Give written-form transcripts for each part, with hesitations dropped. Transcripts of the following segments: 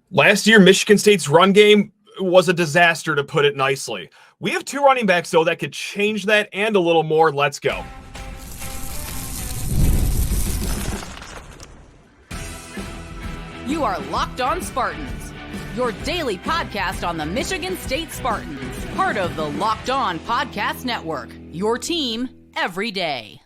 Last year, Michigan State's run game was a disaster, to put it nicely. We have two running backs, though, that could change that and a little more. Let's go. You are Locked On Spartans, your daily podcast on the Michigan State Spartans, part of the Locked On Podcast Network, your team every day.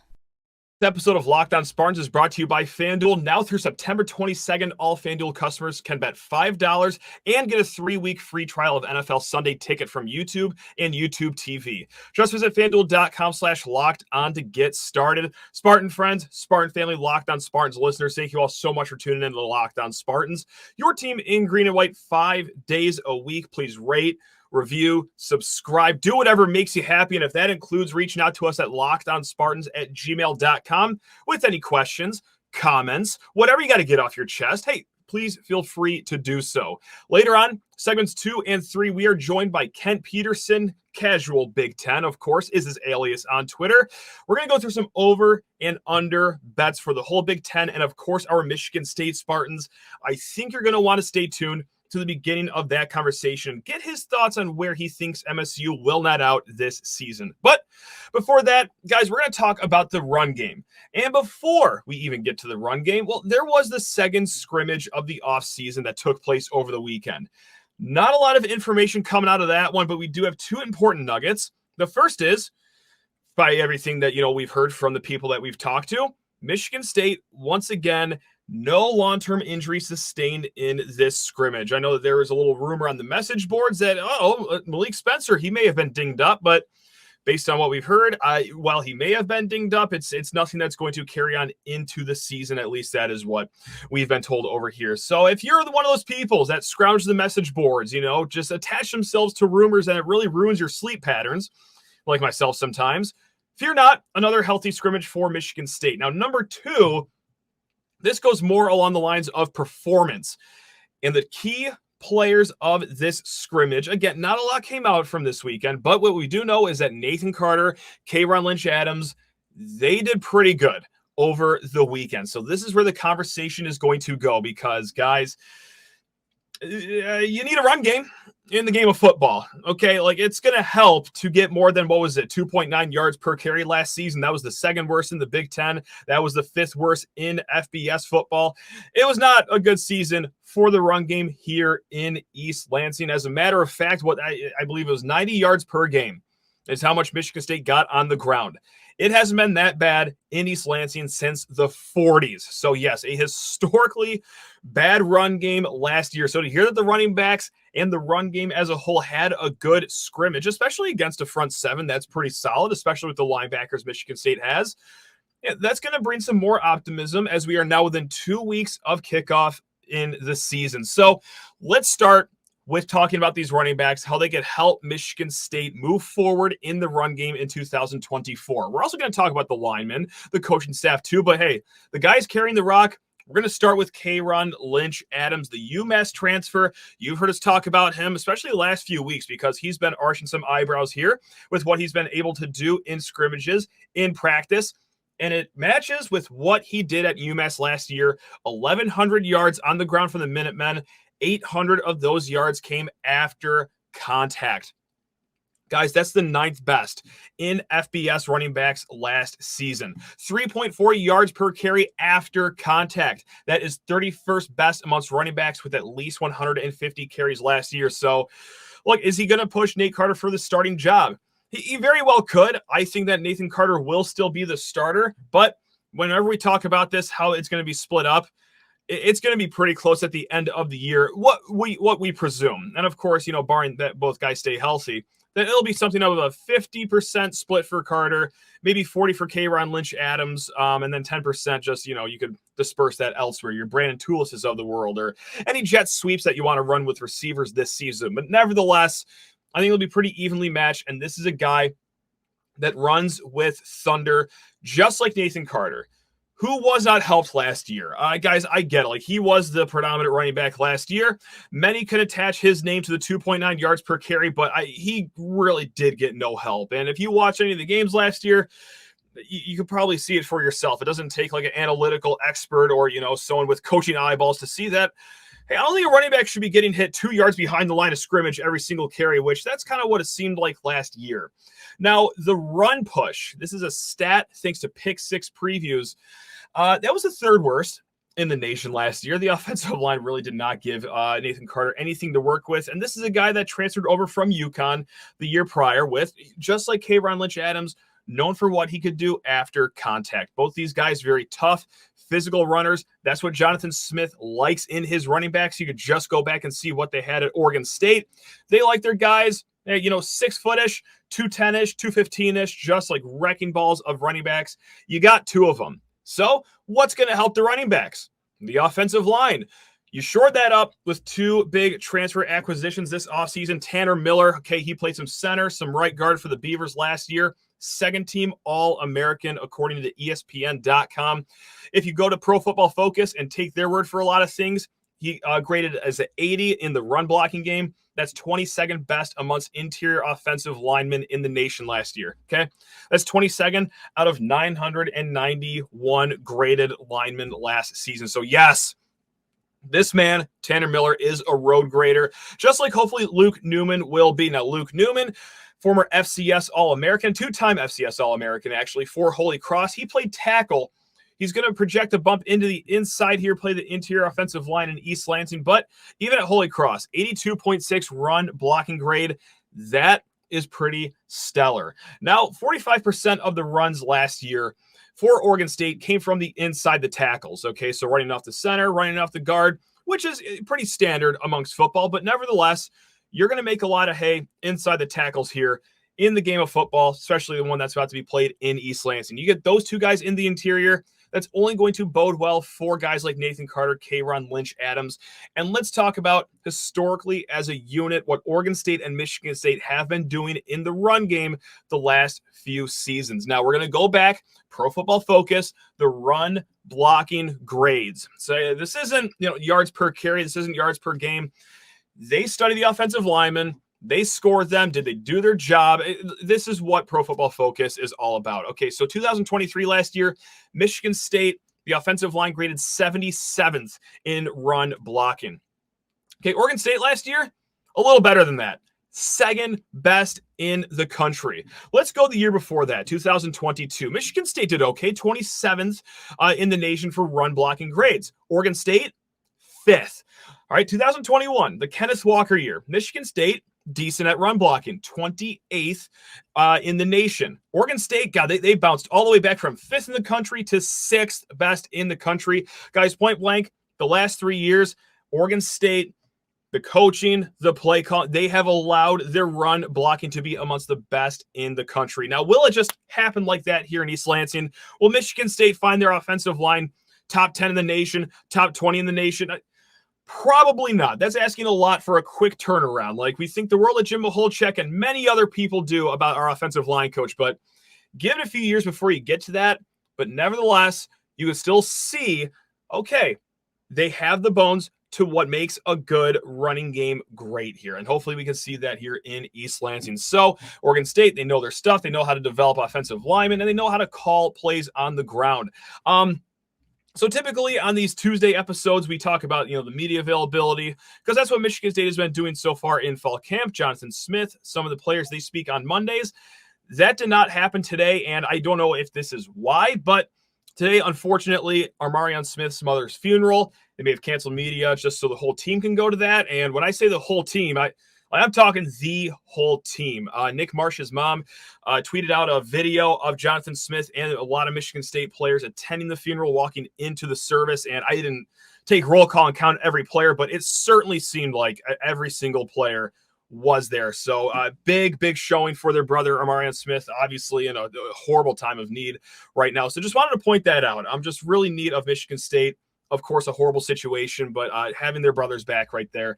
This episode of Locked On Spartans is brought to you by FanDuel. Now through September 22nd, all FanDuel customers can bet $5 and get a 3-week free trial of NFL Sunday Ticket from YouTube and YouTube TV. Just visit FanDuel.com/locked-on to get started. Spartan friends, Spartan family, Locked On Spartans listeners, thank you all so much for tuning in to the Locked On Spartans. Your team in green and white 5 days a week. Please rate, review, subscribe, do whatever makes you happy. And if that includes reaching out to us at lockedonspartans@gmail.com with any questions, comments, whatever you got to get off your chest, hey, please feel free to do so. Later on, segments 2 and 3, we are joined by Kent Peterson, Casual Big Ten, of course, is his alias on Twitter. We're going to go through some over and under bets for the whole Big Ten and, of course, our Michigan State Spartans. I think you're going to want to stay tuned to the beginning of that conversation. Get his thoughts on where he thinks MSU will net out this season. But before that, guys, we're going to talk about the run game. And before we even get to the run game, well, there was the second scrimmage of the offseason that took place over the weekend. Not a lot of information coming out of that one, but we do have two important nuggets. The first is, by everything that we've heard from the people that we've talked to, Michigan State, once again, no long-term injury sustained in this scrimmage. I know that there was a little rumor on the message boards that, Malik Spencer, he may have been dinged up, but based on what we've heard, while he may have been dinged up, it's nothing that's going to carry on into the season. At least that is what we've been told over here. So if you're one of those people that scrounge the message boards, just attach themselves to rumors and it really ruins your sleep patterns, like myself sometimes, fear not, another healthy scrimmage for Michigan State. Now, number 2, this goes more along the lines of performance. And the key players of this scrimmage, again, not a lot came out from this weekend, but what we do know is that Nathan Carter, Lynch-Adams, they did pretty good over the weekend. So this is where the conversation is going to go because, guys, you need a run game in the game of football. Okay, it's going to help to get more than, 2.9 yards per carry last season. That was the second worst in the Big Ten. That was the 5th worst in FBS football. It was not a good season for the run game here in East Lansing. As a matter of fact, what I believe it was 90 yards per game is how much Michigan State got on the ground. It hasn't been that bad in East Lansing since the 40s. So, yes, a historically bad run game last year. So to hear that the running backs and the run game as a whole had a good scrimmage, especially against a front seven, that's pretty solid, especially with the linebackers Michigan State has. Yeah, that's going to bring some more optimism as we are now within 2 weeks of kickoff in the season. So let's start with talking about these running backs, how they could help Michigan State move forward in the run game in 2024. We're also going to talk about the linemen, the coaching staff too, but hey, the guys carrying the rock, we're going to start with Lynch-Adams, the UMass transfer. You've heard us talk about him, especially the last few weeks, because he's been arching some eyebrows here with what he's been able to do in scrimmages, in practice. And it matches with what he did at UMass last year, 1,100 yards on the ground for the Minutemen. 800 of those yards came after contact. Guys, that's the 9th best in FBS running backs last season. 3.4 yards per carry after contact. That is 31st best amongst running backs with at least 150 carries last year. So, look, is he going to push Nate Carter for the starting job? He very well could. I think that Nathan Carter will still be the starter, but whenever we talk about this, how it's going to be split up, it's going to be pretty close at the end of the year, what we presume. And of course, barring that both guys stay healthy, then it'll be something of a 50% split for Carter, maybe 40 for Lynch-Adams, and then 10% just, you could disperse that elsewhere. Your Brandon Tulises of the world or any jet sweeps that you want to run with receivers this season. But nevertheless, I think it'll be pretty evenly matched. And this is a guy that runs with thunder, just like Nathan Carter, who was not helped last year. Guys, I get it. He was the predominant running back last year. Many could attach his name to the 2.9 yards per carry, but he really did get no help. And if you watch any of the games last year, you could probably see it for yourself. It doesn't take an analytical expert or, someone with coaching eyeballs to see that Hey, I don't think a running back should be getting hit 2 yards behind the line of scrimmage every single carry, which that's kind of what it seemed like last year. Now, the run push, this is a stat thanks to Pick Six Previews. That was the third worst in the nation last year. The offensive line really did not give Nathan Carter anything to work with. And this is a guy that transferred over from UConn the year prior with, just like K'Ron Lynch-Adams, known for what he could do after contact. Both these guys, very tough, physical runners. That's what Jonathan Smith likes in his running backs. You could just go back and see what they had at Oregon State. They like their guys, 6-footish, 210-ish, 215-ish, just like wrecking balls of running backs. You got 2 of them. So what's going to help the running backs? The offensive line. You shored that up with 2 big transfer acquisitions this offseason. Tanner Miller, he played some center, some right guard for the Beavers last year. Second team All-American, according to ESPN.com. If you go to Pro Football Focus and take their word for a lot of things, he graded as an 80 in the run blocking game. That's 22nd best amongst interior offensive linemen in the nation last year. Okay, that's 22nd out of 991 graded linemen last season. So yes, this man, Tanner Miller, is a road grader, just like hopefully Luke Newman will be. Now, Luke Newman, former FCS All-American, 2-time FCS All-American, actually, for Holy Cross. He played tackle. He's going to project a bump into the inside here, play the interior offensive line in East Lansing. But even at Holy Cross, 82.6 run blocking grade, that is pretty stellar. Now, 45% of the runs last year for Oregon State came from the inside the tackles. Okay, so running off the center, running off the guard, which is pretty standard amongst football. But nevertheless, you're going to make a lot of hay inside the tackles here in the game of football, especially the one that's about to be played in East Lansing. You get those 2 guys in the interior, that's only going to bode well for guys like Nathan Carter, K'Ron Lynch-Adams. And let's talk about historically as a unit what Oregon State and Michigan State have been doing in the run game the last few seasons. Now we're going to go back, Pro Football Focus, the run blocking grades. So this isn't yards per carry, this isn't yards per game. They study the offensive linemen. They scored them. Did they do their job? This is what Pro Football Focus is all about. Okay, so 2023 last year, Michigan State, the offensive line graded 77th in run blocking. Okay, Oregon State last year, a little better than that. 2nd best in the country. Let's go the year before that, 2022. Michigan State did okay, 27th in the nation for run blocking grades. Oregon State, 5th. All right, 2021, the Kenneth Walker year. Michigan State, decent at run blocking, 28th in the nation. Oregon State, God, they bounced all the way back from 5th in the country to 6th best in the country. Guys, point blank, the last 3 years, Oregon State, the coaching, the play call, they have allowed their run blocking to be amongst the best in the country. Now, will it just happen like that here in East Lansing? Will Michigan State find their offensive line top 10 in the nation, top 20 in the nation? Probably not. That's asking a lot for a quick turnaround. Like we think the world of Jim Maholchek and many other people do about our offensive line coach, but give it a few years before you get to that. But nevertheless, you can still see, okay, they have the bones to what makes a good running game great here. And hopefully we can see that here in East Lansing. So Oregon State, they know their stuff. They know how to develop offensive linemen, and they know how to call plays on the ground. So typically on these Tuesday episodes, we talk about, the media availability, because that's what Michigan State has been doing so far in fall camp. Jonathan Smith, some of the players, they speak on Mondays. That did not happen today, and I don't know if this is why, but today, unfortunately, Armarion Smith's mother's funeral, they may have canceled media just so the whole team can go to that. And when I say the whole team, I'm talking the whole team. Nick Marsh's mom tweeted out a video of Jonathan Smith and a lot of Michigan State players attending the funeral, walking into the service. And I didn't take roll call and count every player, but it certainly seemed like every single player was there. So big showing for their brother, Armarion Smith, obviously in a horrible time of need right now. So just wanted to point that out. I'm just really neat of Michigan State. Of course, a horrible situation, but having their brothers back right there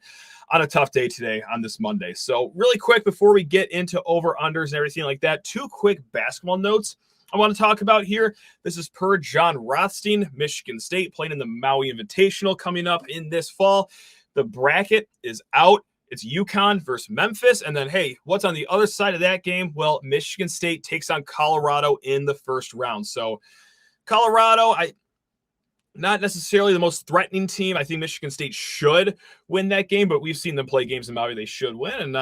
on a tough day today on this Monday. So really quick, before we get into over-unders and everything like that, 2 quick basketball notes I want to talk about here. This is per John Rothstein. Michigan State playing in the Maui Invitational coming up in this fall. The bracket is out. It's UConn versus Memphis. And then, hey, what's on the other side of that game? Well, Michigan State takes on Colorado in the first round. So Colorado, Not necessarily the most threatening team. I think Michigan State should win that game, but we've seen them play games in Maui they should win. And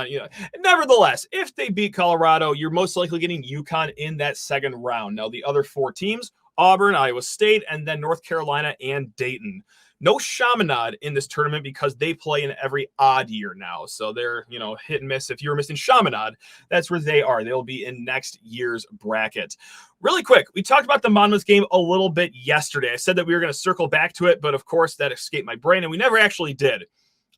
nevertheless, if they beat Colorado, you're most likely getting UConn in that second round. Now, the other 4 teams, Auburn, Iowa State, and then North Carolina and Dayton. No Chaminade in this tournament because they play in every odd year now. So they're, hit and miss. If you're missing Chaminade, that's where they are. They'll be in next year's bracket. Really quick, we talked about the Monmouth game a little bit yesterday. I said that we were going to circle back to it, but of course that escaped my brain, and we never actually did.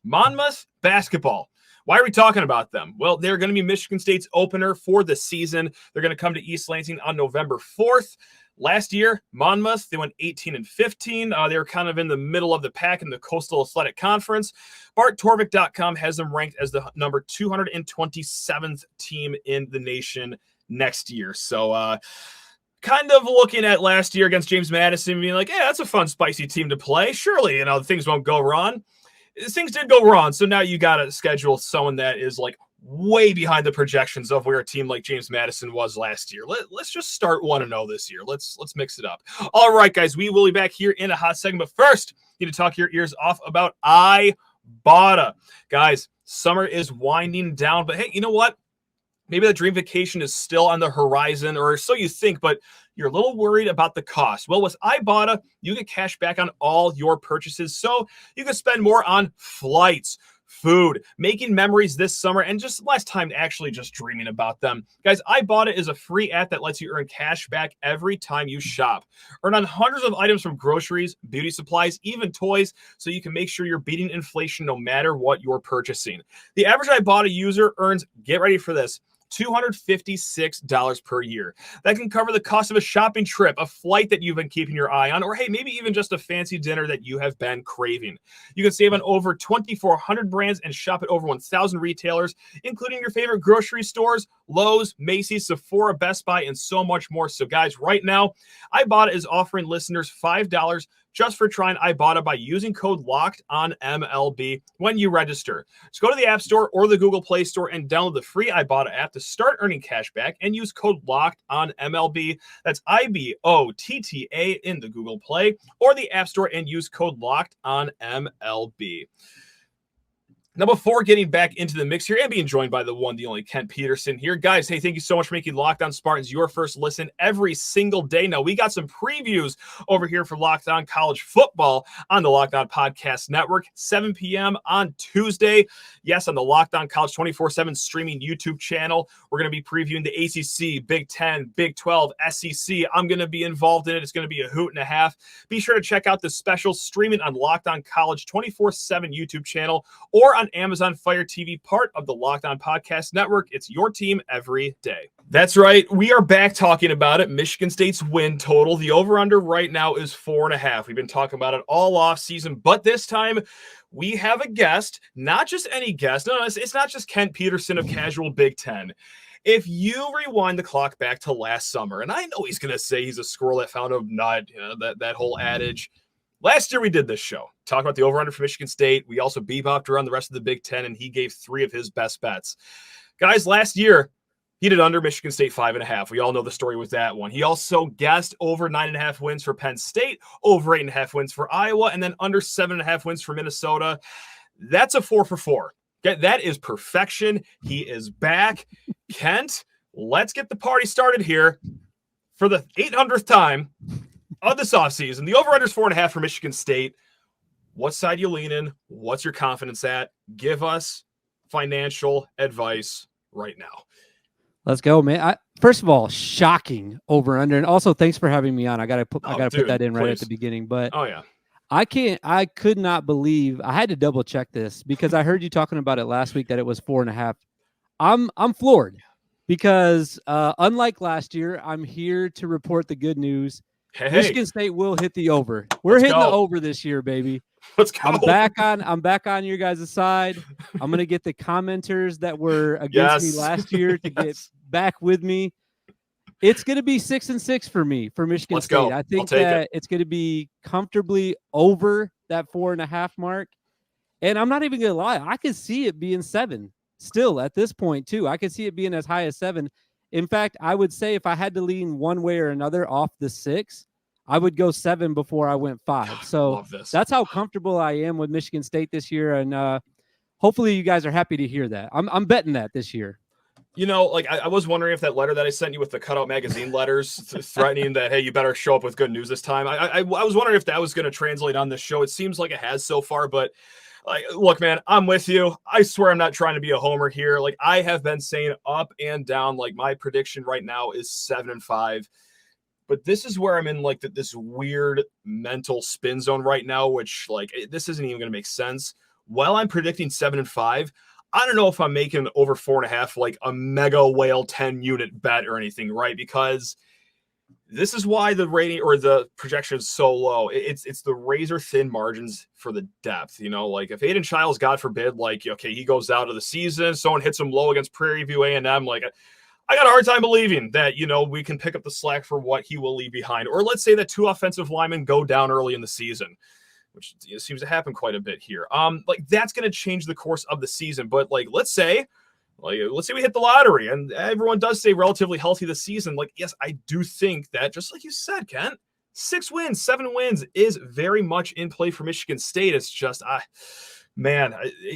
Monmouth basketball. Why are we talking about them? Well, they're going to be Michigan State's opener for the season. They're going to come to East Lansing on November 4th. Last year, Monmouth, they went 18-15. They were kind of in the middle of the pack in the Coastal Athletic Conference. BartTorvik.com has them ranked as the number 227th team in the nation next year. So, kind of looking at last year against James Madison, being like, that's a fun, spicy team to play. Surely, things won't go wrong. Things did go wrong. So now you got to schedule someone that is like way behind the projections of where a team like James Madison was last year. Let's just start 1-0 this year. Let's mix it up. All right, guys, we will be back here in a hot second. But first, need to talk your ears off about Ibotta. Guys, summer is winding down, but hey, you know what? Maybe that dream vacation is still on the horizon, or so you think, but you're a little worried about the cost. Well, with Ibotta, you get cash back on all your purchases, so you can spend more on flights, food, making memories this summer, and just less time actually just dreaming about them. Guys, Ibotta is a free app that lets you earn cash back every time you shop. Earn on hundreds of items from groceries, beauty supplies, even toys, so you can make sure you're beating inflation no matter what you're purchasing. The average Ibotta user earns, get ready for this, $256 per year. That can cover the cost of a shopping trip, a flight that you've been keeping your eye on, or hey, maybe even just a fancy dinner that you have been craving. You can save on over 2,400 brands and shop at over 1,000 retailers, including your favorite grocery stores, Lowe's, Macy's, Sephora, Best Buy, and so much more. So guys, right now, Ibotta is offering listeners $5 just for trying Ibotta by using code LOCKEDONMLB when you register. Just go to the App Store or the Google Play Store and download the free Ibotta app to start earning cash back and use code LOCKEDONMLB. That's IBOTTA in the Google Play or the App Store and use code LOCKEDONMLB. Now, before getting back into the mix here and being joined by the one, the only Kent Peterson here, guys, hey, thank you so much for making Locked On Spartans your first listen every single day. Now, we got some previews over here for Locked On College Football on the Locked On Podcast Network, 7 p.m. on Tuesday. Yes, on the Locked On College 24/7 streaming YouTube channel. We're going to be previewing the ACC, Big 10, Big 12, SEC. I'm going to be involved in it. It's going to be a hoot and a half. Be sure to check out the special streaming on Locked On College 24/7 YouTube channel or on Amazon Fire TV, part of the Locked On Podcast Network. It's your team every day. That's right. We are back talking about it. Michigan State's win total. The over-under right now is 4.5. We've been talking about it all off season, but this time we have a guest, not just any guest. No, it's not just Kent Peterson of Casual Big Ten. If you rewind the clock back to last summer, and I know he's going to say he's a squirrel that found a nut, that whole adage. Last year we did this show, talk about the over-under for Michigan State. We also bebopped around the rest of the Big Ten, and he gave 3 of his best bets. Guys, last year, he did under Michigan State 5.5. We all know the story with that one. He also guessed over 9.5 wins for Penn State, over 8.5 wins for Iowa, and then under 7.5 wins for Minnesota. That's a 4 for 4. Okay, that is perfection. He is back. Kent, let's get the party started here for the 800th time of this offseason. The over-under is 4.5 for Michigan State. What side you lean in? What's your confidence at? Give us financial advice right now. Let's go, man. First of all, shocking over-under, and also thanks for having me on. I gotta put that in right at the beginning. But I could not believe. I had to double check this because I heard you talking about it last week that it was 4.5. I'm floored because unlike last year, I'm here to report the good news. Hey. Michigan State will hit the over. We're hitting the over this year, baby. Let's go. I'm back on your guys' side. I'm gonna get the commenters that were against me last year to get back with me. It's gonna be 6-6 for me for Michigan State. Go. I think that it's gonna be comfortably over that 4.5 mark. And I'm not even gonna lie, I could see it being 7 still at this point too. I could see it being as high as 7. In fact, I would say if I had to lean one way or another off the 6, I would go 7 before I went 5. So that's how comfortable I am with Michigan State this year. And hopefully you guys are happy to hear that. I'm betting that this year. You know, like I was wondering if that letter that I sent you with the cutout magazine letters threatening that, hey, you better show up with good news this time. I was wondering if that was going to translate on this show. It seems like it has so far, but like, look, man, I'm with you. I swear I'm not trying to be a homer here. Like I have been saying up and down, like my prediction right now is 7-5. But this is where I'm in like this weird mental spin zone right now, which like this isn't even going to make sense. While I'm predicting 7-5, I don't know if I'm making over 4.5 like a mega whale 10 unit bet or anything, right? Because this is why the rating or the projection is so low. It's the razor thin margins for the depth. You know, like if Aiden Childs, God forbid, like okay, he goes out of the season, someone hits him low against Prairie View A&M, like I got a hard time believing that, you know, we can pick up the slack for what he will leave behind. Or let's say that 2 offensive linemen go down early in the season, which seems to happen quite a bit here. Like that's going to change the course of the season. But like, let's say we hit the lottery and everyone does stay relatively healthy this season. Like, yes, I do think that just like you said, Kent, 6 wins, 7 wins is very much in play for Michigan State. It's just, man,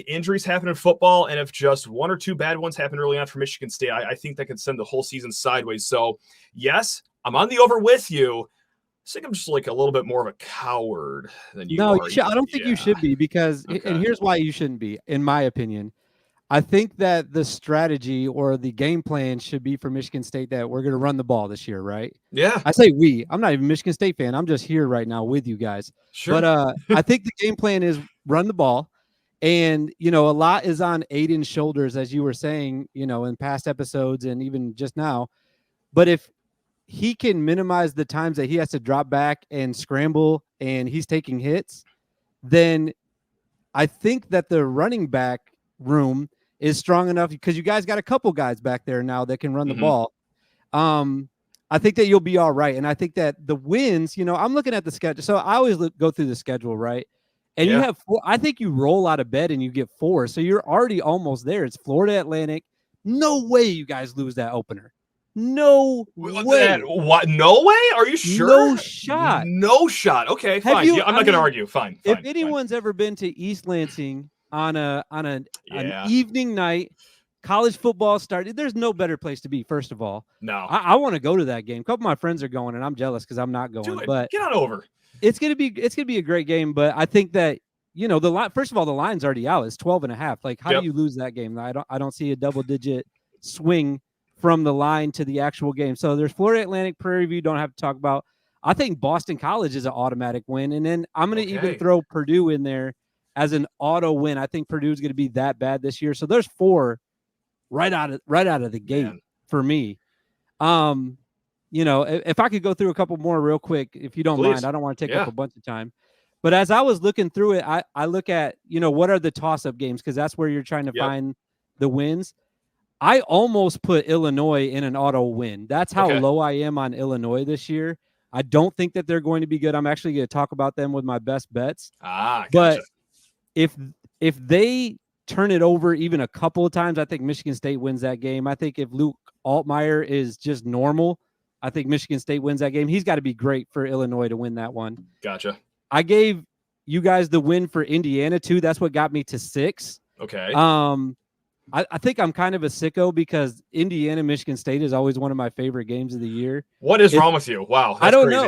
injuries happen in football, and if just 1 or 2 bad ones happen early on for Michigan State, I think that could send the whole season sideways. So, yes, I'm on the over with you. I think I'm just like a little bit more of a coward than you are. No, I don't think you should be because, and here's why you shouldn't be, in my opinion. I think that the strategy or the game plan should be for Michigan State that we're going to run the ball this year, right? Yeah. I say we. I'm not even a Michigan State fan. I'm just here right now with you guys. Sure. But I think the game plan is run the ball. And, you know, a lot is on Aiden's shoulders, as you were saying, you know, in past episodes and even just now. But if he can minimize the times that he has to drop back and scramble and he's taking hits, then I think that the running back room is strong enough because you guys got a couple guys back there now that can run the ball. I think that you'll be all right. And I think that the wins, you know, I'm looking at the schedule. So I always go through the schedule, right? And you have 4. I think you roll out of bed and you get 4. So you're already almost there. It's Florida Atlantic. No way you guys lose that opener. No way. What? No way? Are you sure? No shot. No shot. Okay, fine. I'm not going to argue. Fine. If anyone's ever been to East Lansing on an evening night, college football started, there's no better place to be, first of all. No. I want to go to that game. A couple of my friends are going, and I'm jealous because I'm not going. Dude, but get on over. It's gonna be a great game, but I think that, you know, the line, first of all, the line's already out. It's 12.5. Like, how do you lose that game? I don't see a double-digit swing from the line to the actual game. So there's Florida Atlantic, Prairie View, don't have to talk about. I think Boston College is an automatic win, and then I'm gonna even throw Purdue in there as an auto win. I think Purdue's gonna be that bad this year. So there's 4 right out of the gate for me. You know, if I could go through a couple more real quick, if you don't mind, I don't want to take up a bunch of time. But as I was looking through it, I look at, you know, what are the toss-up games? Because that's where you're trying to find the wins. I almost put Illinois in an auto win. That's how low I am on Illinois this year. I don't think that they're going to be good. I'm actually going to talk about them with my best bets. Gotcha. But if they turn it over even a couple of times, I think Michigan State wins that game. I think if Luke Altmaier is just normal, I think Michigan State wins that game. He's got to be great for Illinois to win that one. Gotcha. I gave you guys the win for Indiana too. That's what got me to 6. Okay. I think I'm kind of a sicko because Indiana, Michigan State is always one of my favorite games of the year. What is wrong with you? Wow. I don't know.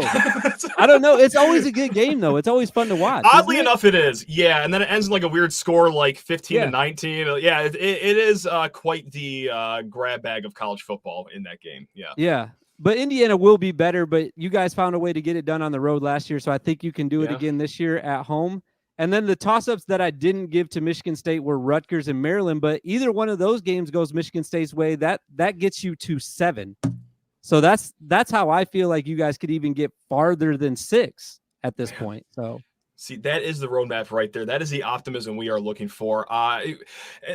I don't know. It's always a good game though. It's always fun to watch. Oddly enough, it is. Yeah. And then it ends in like a weird score, like 15-19. Yeah. It is quite the grab bag of college football in that game. Yeah. Yeah. But Indiana will be better, but you guys found a way to get it done on the road last year, so I think you can do it again this year at home. And then the toss-ups that I didn't give to Michigan State were Rutgers and Maryland, but either one of those games goes Michigan State's way. That gets you to 7. So that's how I feel like you guys could even get farther than 6 at this point. So see, that is the roadmap right there. That is the optimism we are looking for. And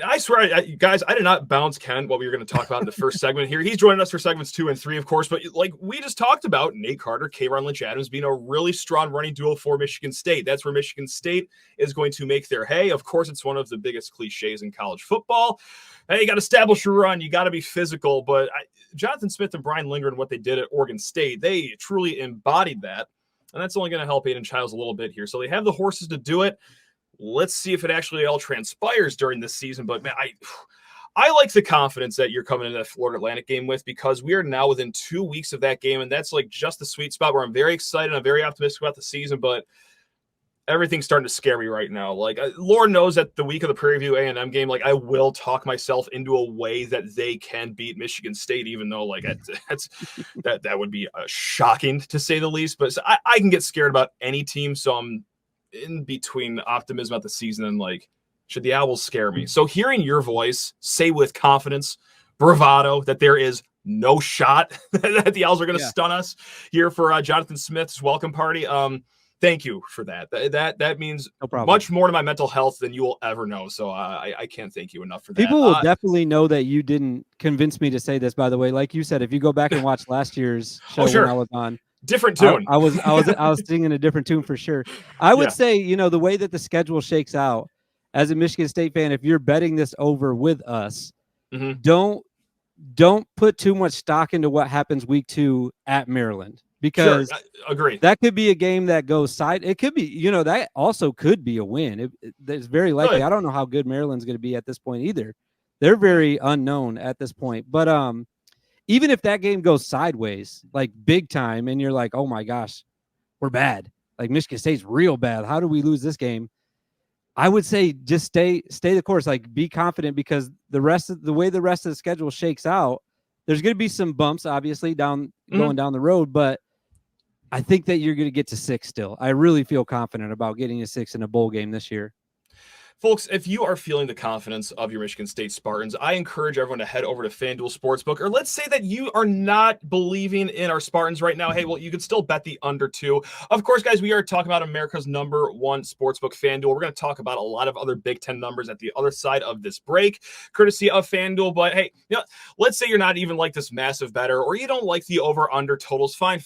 I swear, guys, I did not bounce Ken what we were going to talk about in the first segment here. He's joining us for segments 2 and 3, of course. But like we just talked about, Nate Carter, K-Ron Lynch-Adams being a really strong running duo for Michigan State. That's where Michigan State is going to make their hay. Of course, it's one of the biggest cliches in college football. Hey, you got to establish your run. You got to be physical. But Jonathan Smith and Brian Lindgren, what they did at Oregon State, they truly embodied that. And that's only going to help Aiden Childs a little bit here. So they have the horses to do it. Let's see if it actually all transpires during this season. But man, I like the confidence that you're coming into that Florida Atlantic game with, because we are now within 2 weeks of that game. And that's like just the sweet spot where I'm very excited. I'm very optimistic about the season, but everything's starting to scare me right now. Like, Lord knows that the week of the Prairie View A&M game, like, I will talk myself into a way that they can beat Michigan State, even though, like, that would be shocking to say the least. But I can get scared about any team, so I'm in between optimism about the season and, like, should the Owls scare me? So hearing your voice say with confidence, bravado, that there is no shot that the Owls are going to stun us here for Jonathan Smith's welcome party, thank you for that. That means much more to my mental health than you will ever know. So I can't thank you enough for that. People will definitely know that you didn't convince me to say this, by the way. Like you said, if you go back and watch last year's show when I was on, different tune. I was singing a different tune for sure. I would say, the way that the schedule shakes out, as a Michigan State fan, if you're betting this over with us, don't put too much stock into what happens week 2 at Maryland. Because agree, that could be a game that goes side. It could be, that also could be a win. It's very likely. I don't know how good Maryland's going to be at this point either. They're very unknown at this point. But even if that game goes sideways, like big time, and you're like, oh my gosh, we're bad. Like Michigan State's real bad. How do we lose this game? I would say just stay the course. Like, be confident, because the way the rest of the schedule shakes out, there's going to be some bumps, obviously, going down the road, but I think that you're going to get to 6 still. I really feel confident about getting to 6 in a bowl game this year. Folks, if you are feeling the confidence of your Michigan State Spartans, I encourage everyone to head over to FanDuel Sportsbook. Or let's say that you are not believing in our Spartans right now. Hey, well, you can still bet the under 2. Of course, guys, we are talking about America's #1 sportsbook, FanDuel. We're going to talk about a lot of other Big Ten numbers at the other side of this break, courtesy of FanDuel. But hey, let's say you're not even like this massive bettor, or you don't like the over-under totals. Fine.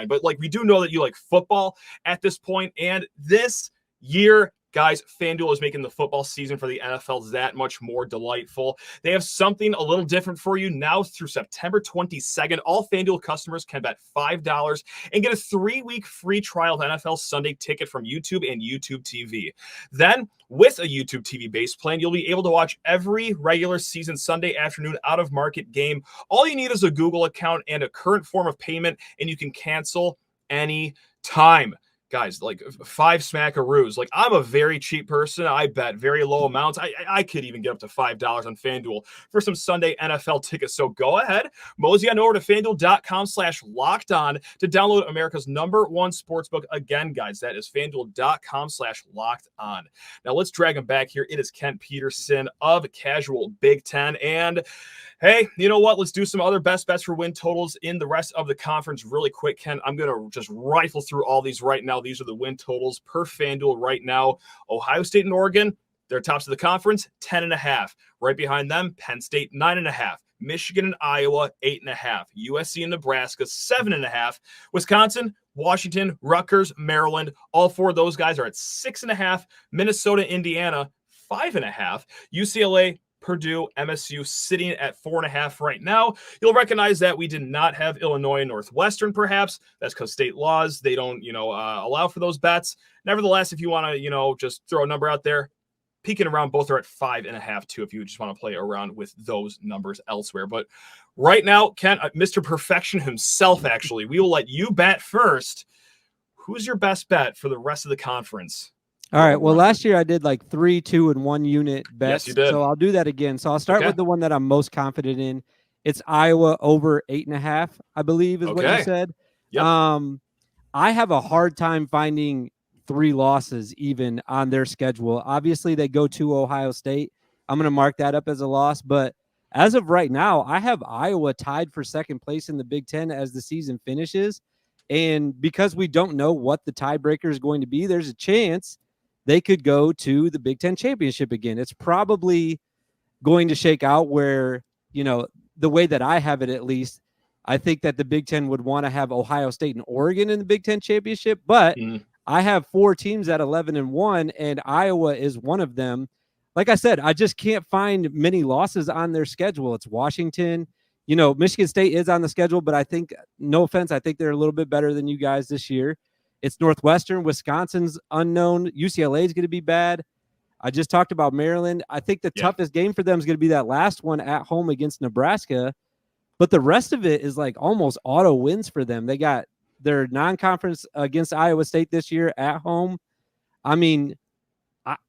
But like, we do know that you like football at this point, and this year, guys, FanDuel is making the football season for the NFL that much more delightful. They have something a little different for you now through September 22nd. All FanDuel customers can bet $5 and get a 3-week free trial of NFL Sunday Ticket from YouTube and YouTube TV. Then, with a YouTube TV base plan, you'll be able to watch every regular season Sunday afternoon out-of-market game. All you need is a Google account and a current form of payment, and you can cancel any time. Guys, like 5 smackaroos. Like, I'm a very cheap person. I bet very low amounts. I could even get up to $5 on FanDuel for some Sunday NFL tickets. So go ahead, mosey on over to FanDuel.com/lockedon to download America's #1 sportsbook. Again, guys, that is FanDuel.com/lockedon. Now let's drag him back here. It is Kent Peterson of Casual Big Ten. And hey, you know what? Let's do some other best bets for win totals in the rest of the conference really quick, Ken. I'm going to just rifle through all these right now. These are the win totals per FanDuel right now. Ohio State and Oregon, they're tops of the conference, 10.5. Right behind them, Penn State, 9.5. Michigan and Iowa, 8.5. USC and Nebraska, 7.5. Wisconsin, Washington, Rutgers, Maryland, all 4 of those guys are at 6.5. Minnesota, Indiana, 5.5. UCLA, Purdue, MSU sitting at 4.5 right now. You'll recognize that we did not have Illinois and Northwestern, perhaps. That's because state laws, they don't, allow for those bets. Nevertheless, if you want to, just throw a number out there, peeking around, both are at 5.5 too, if you just want to play around with those numbers elsewhere. But right now, Ken, Mr. Perfection himself, actually, we will let you bet first. Who's your best bet for the rest of the conference? All right. Well, last year I did like 3, 2, and 1 unit bets. Yes, you did. So I'll do that again. So I'll start with the one that I'm most confident in. It's Iowa over 8.5, I believe is what you said. Yep. I have a hard time finding 3 losses even on their schedule. Obviously, they go to Ohio State. I'm going to mark that up as a loss. But as of right now, I have Iowa tied for second place in the Big Ten as the season finishes. And because we don't know what the tiebreaker is going to be, there's a chance they could go to the Big Ten championship again. It's probably going to shake out where, the way that I have it, at least, I think that the Big Ten would want to have Ohio State and Oregon in the Big Ten championship, but I have 4 teams at 11-1, and Iowa is one of them. Like I said, I just can't find many losses on their schedule. It's Washington. Michigan State is on the schedule, but I think, no offense, I think they're a little bit better than you guys this year. It's Northwestern. Wisconsin's unknown. UCLA is going to be bad. I just talked about Maryland. I think the toughest game for them is going to be that last one at home against Nebraska. But the rest of it is like almost auto wins for them. They got their non-conference against Iowa State this year at home. I mean,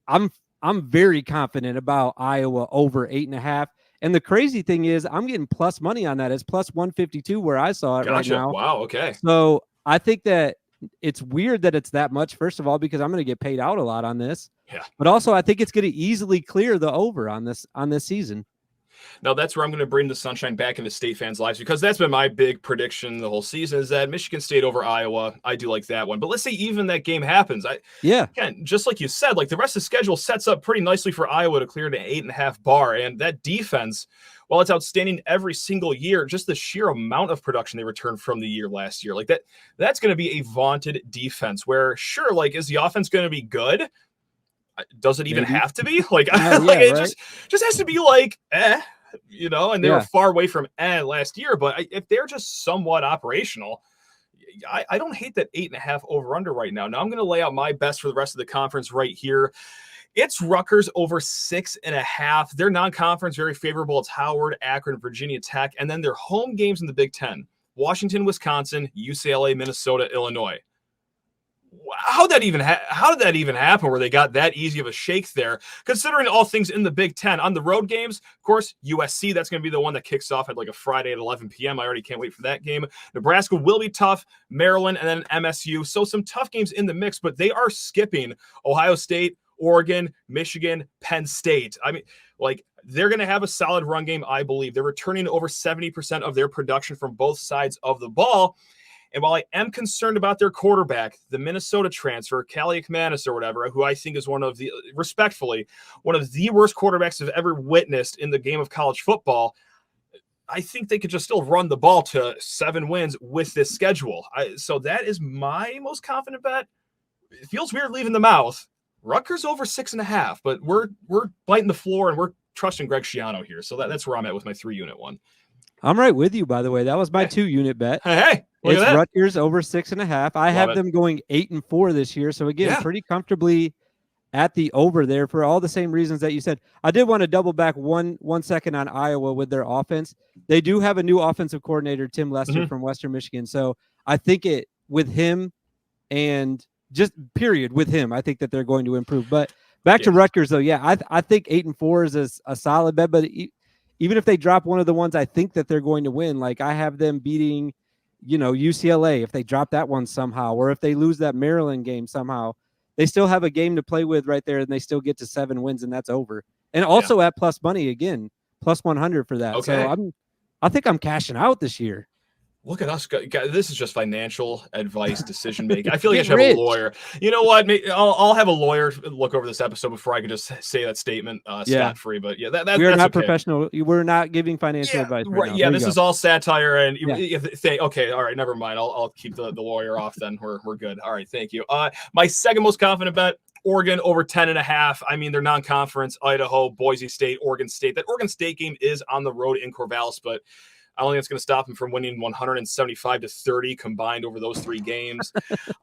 I'm very confident about Iowa over 8.5. And the crazy thing is I'm getting plus money on that. It's plus 152 where I saw it right now. Wow. Okay. So I think that it's weird that it's that much, first of all, because I'm going to get paid out a lot on this. Yeah. But also I think it's going to easily clear the over on this season. Now, that's where I'm going to bring the sunshine back into state fans' lives, because that's been my big prediction the whole season, is that Michigan State over Iowa. I do like that one. But let's say even that game happens. Again, just like you said, like the rest of the schedule sets up pretty nicely for Iowa to clear the 8.5 bar. And that defense, while it's outstanding every single year, just the sheer amount of production they returned from the year last year, like that's going to be a vaunted defense where, sure, like, is the offense going to be good? Does it even have to be? Like, it right? just has to be like, and they were far away from last year. But if they're just somewhat operational, I don't hate that 8.5 over under right now. Now I'm going to lay out my best for the rest of the conference right here. It's Rutgers over 6.5. Their non-conference very favorable. It's Howard, Akron, Virginia Tech, and then their home games in the Big Ten: Washington, Wisconsin, UCLA, Minnesota, Illinois. How did that even happen where they got that easy of a shake there, considering all things in the Big Ten? On the road games, of course, USC, that's going to be the one that kicks off at like a Friday at 11 p.m. I already can't wait for that game. Nebraska will be tough, Maryland, and then MSU. So some tough games in the mix, but they are skipping Ohio State, Oregon, Michigan, Penn State. I mean, like, they're going to have a solid run game, I believe. They're returning over 70% of their production from both sides of the ball. And while I am concerned about their quarterback, the Minnesota transfer, Callie McManus or whatever, who I think is respectfully, one of the worst quarterbacks I've ever witnessed in the game of college football, I think they could just still run the ball to 7 wins with this schedule. So that is my most confident bet. It feels weird leaving the mouth. Rutgers over 6.5, but we're biting the floor and we're trusting Greg Schiano here. So that's where I'm at with my 3-unit one. I'm right with you, by the way. That was my 2-unit bet. Hey. It's Rutgers over 6.5. I have them going 8-4 this year. So again, pretty comfortably at the over there for all the same reasons that you said. I did want to double back one second on Iowa with their offense. They do have a new offensive coordinator, Tim Lester from Western Michigan. So I think with him and just period with him, I think that they're going to improve. But back to Rutgers though. Yeah, I think 8-4 is a solid bet, but even if they drop one of the ones I think that they're going to win, like I have them beating UCLA, if they drop that one somehow, or if they lose that Maryland game somehow, they still have a game to play with right there, and they still get to 7 wins, and that's over. And also at plus money again, plus 100 for that. Okay. So I think I'm cashing out this year. Look at us. This is just financial advice, decision making. I feel like I should have a lawyer. You know what? I'll have a lawyer look over this episode before I can just say that statement scot free. But we're not okay. professional. We're not giving financial advice. Right now. Yeah, this is all satire. And okay, all right, never mind. I'll keep the lawyer off then. We're good. All right, thank you. My second most confident bet: Oregon over 10.5. I mean, they're non-conference: Idaho, Boise State, Oregon State. That Oregon State game is on the road in Corvallis, but I don't think it's going to stop them from winning 175-30 combined over those 3 games.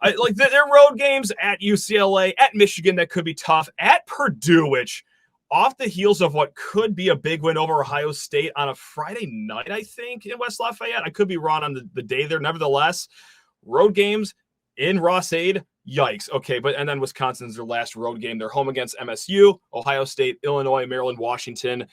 Their road games at UCLA, at Michigan, that could be tough, at Purdue, which off the heels of what could be a big win over Ohio State on a Friday night, I think, in West Lafayette. I could be wrong on the day there. Nevertheless, road games in Ross-Ade, yikes. Okay, and then Wisconsin's their last road game. They're home against MSU, Ohio State, Illinois, Maryland, Washington.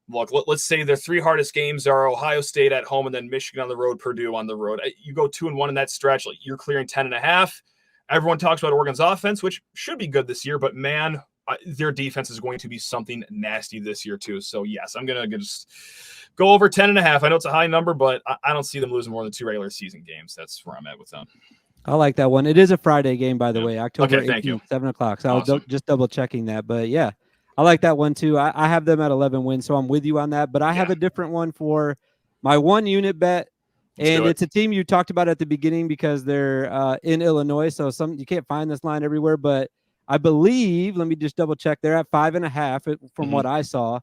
Look, let's say the 3 hardest games are Ohio State at home and then Michigan on the road, Purdue on the road. You go 2-1 in that stretch, like you're clearing 10.5. Everyone talks about Oregon's offense, which should be good this year, but man, their defense is going to be something nasty this year too. So yes, I'm going to just go over 10.5. I know it's a high number, but I don't see them losing more than 2 regular season games. That's where I'm at with them. I like that one. It is a Friday game, by the way, October 18th, 7 o'clock. So awesome. I was just double checking that, but yeah. I like that one too. I have them at 11 wins, so I'm with you on that. But I have a different one for my 1-unit bet, and it's a team you talked about at the beginning because they're in Illinois, so you can't find this line everywhere. But I believe, let me just double check, they're at 5.5 from what I saw.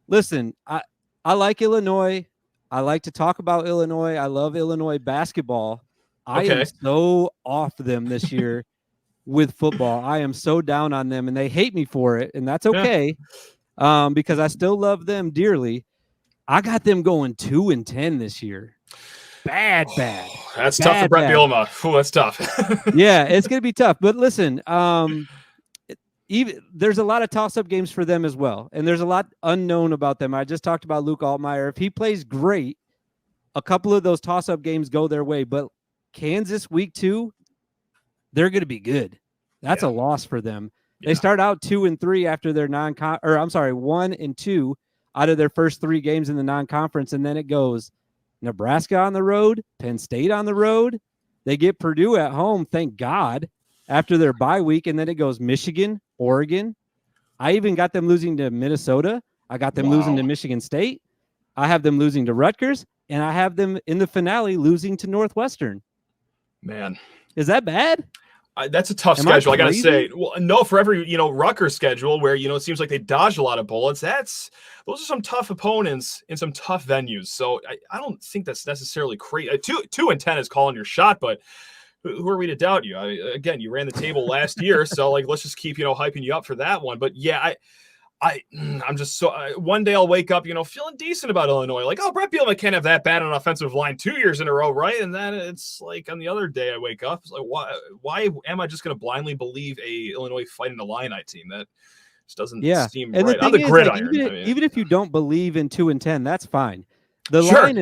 Listen, I like Illinois. I like to talk about Illinois. I love Illinois basketball. I am so off them this year with football. I am so down on them, and they hate me for it, and that's okay, because I still love them dearly. I got them going 2-10 this year. Bad. That's tough for Brett Bielema. Oh, that's tough. Yeah, it's going to be tough. But listen, there's a lot of toss-up games for them as well, and there's a lot unknown about them. I just talked about Luke Altmaier. If he plays great, a couple of those toss-up games go their way. But Kansas week 2, they're going to be good. That's a loss for them. They start out 2-3 after their 1-2 out of their first 3 games in the non-conference, and then it goes Nebraska on the road, Penn State on the road. They get Purdue at home, thank God, after their bye week, and then it goes Michigan, Oregon. I even got them losing to Minnesota. I got them losing to Michigan State. I have them losing to Rutgers, and I have them in the finale losing to Northwestern. Man. Is that bad? That's a tough schedule. I got to say, well, no, for every, Rutgers schedule where, it seems like they dodge a lot of bullets. Those are some tough opponents in some tough venues. So I don't think that's necessarily crazy. 2-10 is calling your shot, but who are we to doubt you? Again, you ran the table last year. So let's just keep, hyping you up for that one. But yeah, I'm just so one day I'll wake up, feeling decent about Illinois. Like, oh, Brett Bielema can't have that bad an offensive line 2 years in a row, right? And then it's like on the other day I wake up, it's like, why am I just going to blindly believe a Illinois Fighting Illini team? That just doesn't seem and right. On the gridiron. Even if you don't believe in 2-10, that's fine. The line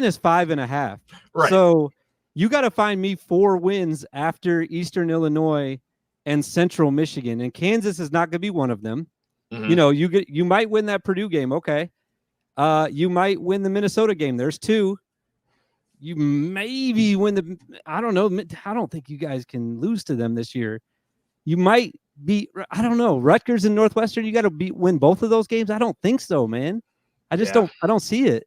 is 5.5. Right. So you got to find me 4 wins after Eastern Illinois and Central Michigan, and Kansas is not going to be one of them. Mm-hmm. You might win that Purdue game. Okay. You might win the Minnesota game. There's 2. You maybe win I don't know. I don't think you guys can lose to them this year. You might beat, I don't know, Rutgers and Northwestern. You got to win both of those games. I don't think so, man. I don't see it.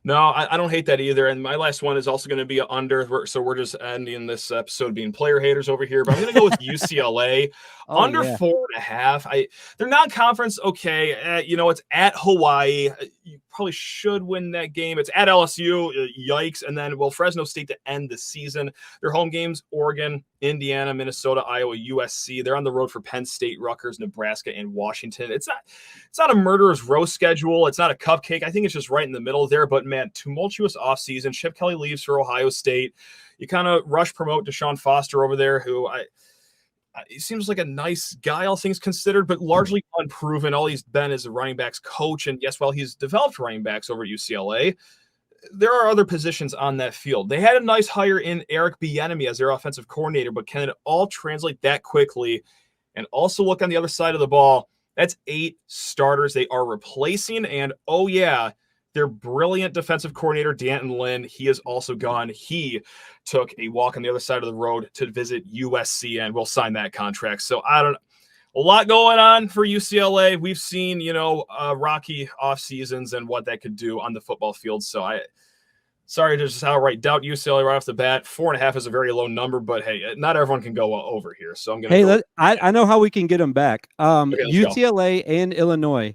No, I don't hate that either. And my last one is also going to be under. So we're just ending this episode being player haters over here. But I'm going to go with UCLA under 4.5. They're non-conference. Okay. It's at Hawaii. You probably should win that game. It's at LSU. Yikes. And then, Fresno State to end the season. Their home games, Oregon, Indiana, Minnesota, Iowa, USC. They're on the road for Penn State, Rutgers, Nebraska, and Washington. It's not a murderer's row schedule. It's not a cupcake. I think it's just right in the middle there. But man, tumultuous offseason. Chip Kelly leaves for Ohio State. You kind of rush promote Deshaun Foster over there, who he seems like a nice guy, all things considered, but largely unproven. All he's been is a running backs coach. And yes, while he's developed running backs over at UCLA, there are other positions on that field. They had a nice hire in Eric Bieniemy as their offensive coordinator, but can it all translate that quickly? And also look on the other side of the ball. That's 8 starters they are replacing. And their brilliant defensive coordinator, D'Anton Lynn, he is also gone. He took a walk on the other side of the road to visit USC and will sign that contract. So a lot going on for UCLA. We've seen, rocky off seasons and what that could do on the football field. So sorry to just outright doubt UCLA right off the bat. 4.5 is a very low number, but hey, not everyone can go over here. So I'm going to I know how we can get them back. UCLA and Illinois,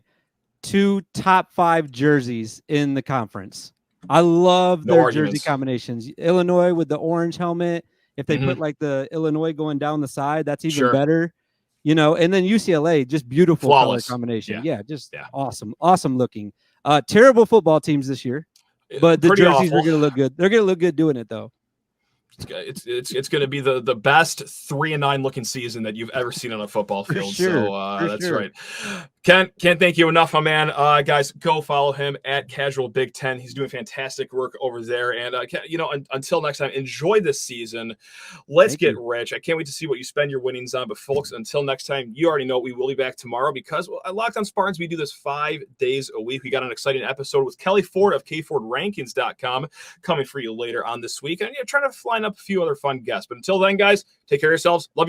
2 top 5 jerseys in the conference. I love their jersey combinations. Illinois with the orange helmet. If they put like the Illinois going down the side, that's even better. And then UCLA, just beautiful color combination. Yeah, awesome looking. Terrible football teams this year, but the jerseys are going to look good. They're going to look good doing it though. It's going to be the best 3-9 looking season that you've ever seen on a football field. That's right. Can't thank you enough, my man. Guys, go follow him at Casual Big Ten. He's doing fantastic work over there. And until next time, enjoy this season. Let's get rich. I can't wait to see what you spend your winnings on. But folks, until next time, you already know we will be back tomorrow because at Locked On Spartans, we do this 5 days a week. We got an exciting episode with Kelly Ford of KFordRankings.com coming for you later on this week. And trying to line up a few other fun guests. But until then, guys, take care of yourselves. Love you.